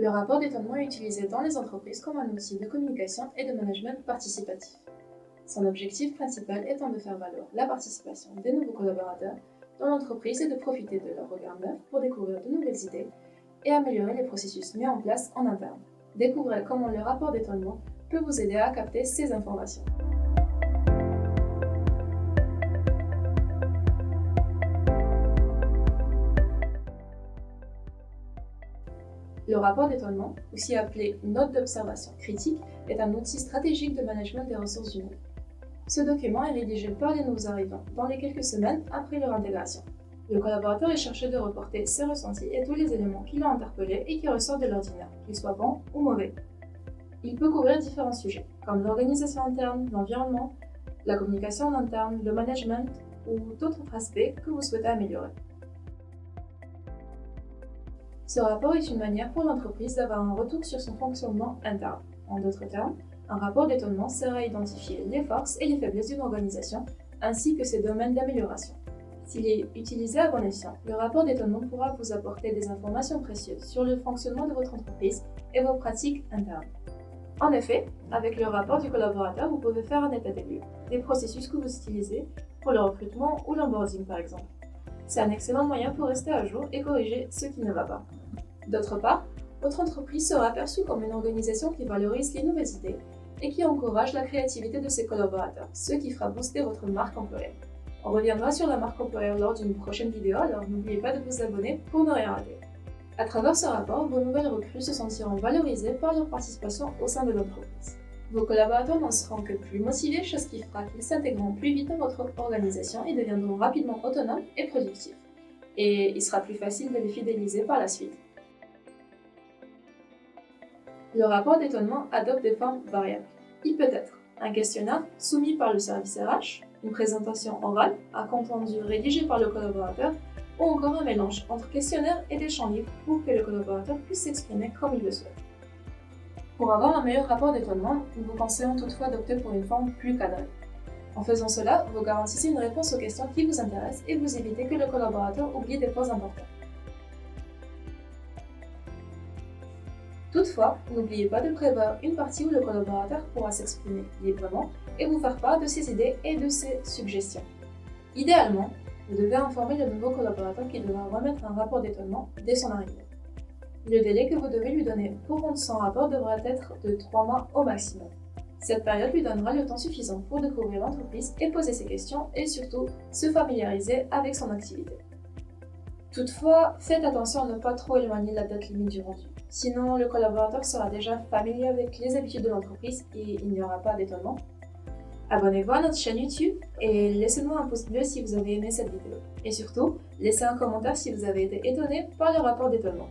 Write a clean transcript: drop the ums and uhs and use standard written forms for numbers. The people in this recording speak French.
Le rapport d'étonnement est utilisé dans les entreprises comme un outil de communication et de management participatif. Son objectif principal étant de faire valoir la participation des nouveaux collaborateurs dans l'entreprise et de profiter de leur regard neuf pour découvrir de nouvelles idées et améliorer les processus mis en place en interne. Découvrez comment le rapport d'étonnement peut vous aider à capter ces informations. Le rapport d'étonnement, aussi appelé note d'observation critique, est un outil stratégique de management des ressources humaines. Ce document est rédigé par les nouveaux arrivants dans les quelques semaines après leur intégration. Le collaborateur est chargé de reporter ses ressentis et tous les éléments qui l'ont interpellé et qui ressortent de l'ordinaire, qu'ils soient bons ou mauvais. Il peut couvrir différents sujets, comme l'organisation interne, l'environnement, la communication en interne, le management ou d'autres aspects que vous souhaitez améliorer. Ce rapport est une manière pour l'entreprise d'avoir un retour sur son fonctionnement interne. En d'autres termes, un rapport d'étonnement sert à identifier les forces et les faiblesses d'une organisation, ainsi que ses domaines d'amélioration. S'il est utilisé à bon escient, le rapport d'étonnement pourra vous apporter des informations précieuses sur le fonctionnement de votre entreprise et vos pratiques internes. En effet, avec le rapport du collaborateur, vous pouvez faire un état des lieux, des processus que vous utilisez pour le recrutement ou l'onboarding par exemple. C'est un excellent moyen pour rester à jour et corriger ce qui ne va pas. D'autre part, votre entreprise sera perçue comme une organisation qui valorise les nouvelles idées et qui encourage la créativité de ses collaborateurs, ce qui fera booster votre marque employeur. On reviendra sur la marque employeur lors d'une prochaine vidéo, alors n'oubliez pas de vous abonner pour ne rien rater. À travers ce rapport, vos nouvelles recrues se sentiront valorisées par leur participation au sein de l'entreprise. Vos collaborateurs n'en seront que plus motivés, chose qui fera qu'ils s'intégreront plus vite dans votre organisation et deviendront rapidement autonomes et productifs. Et il sera plus facile de les fidéliser par la suite. Le rapport d'étonnement adopte des formes variables. Il peut être un questionnaire soumis par le service RH, une présentation orale, un compte rendu rédigé par le collaborateur, ou encore un mélange entre questionnaire et des champs libres pour que le collaborateur puisse s'exprimer comme il le souhaite. Pour avoir un meilleur rapport d'étonnement, nous vous conseillons toutefois d'opter pour une forme plus cadrée. En faisant cela, vous garantissez une réponse aux questions qui vous intéressent et vous évitez que le collaborateur oublie des points importants. Toutefois, n'oubliez pas de prévoir une partie où le collaborateur pourra s'exprimer librement et vous faire part de ses idées et de ses suggestions. Idéalement, vous devez informer le nouveau collaborateur qu'il devra remettre un rapport d'étonnement dès son arrivée. Le délai que vous devez lui donner pour rendre son rapport devra être de 3 mois au maximum. Cette période lui donnera le temps suffisant pour découvrir l'entreprise et poser ses questions et surtout se familiariser avec son activité. Toutefois, faites attention à ne pas trop éloigner la date limite du rendu. Sinon, le collaborateur sera déjà familier avec les habitudes de l'entreprise et il n'y aura pas d'étonnement. Abonnez-vous à notre chaîne YouTube et laissez-nous un pouce bleu si vous avez aimé cette vidéo. Et surtout, laissez un commentaire si vous avez été étonné par le rapport d'étonnement.